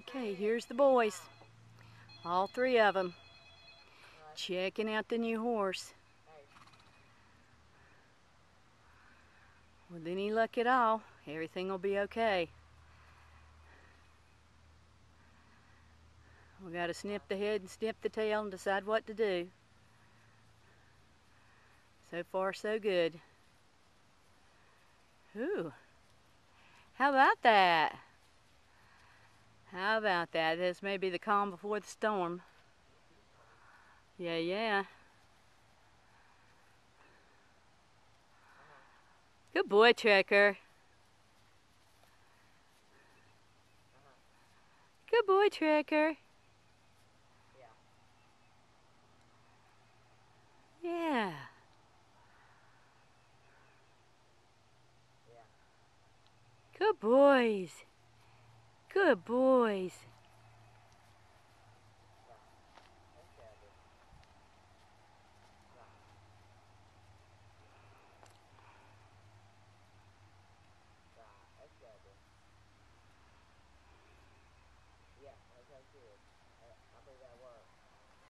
Okay, here's the boys. All three of them. Checking out the new horse. With any luck at all, everything will be okay. We got to snip the head and snip the tail and decide what to do. So far, so good. Ooh, how about that? How about that? This may be the calm before the storm. Yeah. Good boy, Trekker. Good boy, Trekker. Yeah. Good boys. Good boys.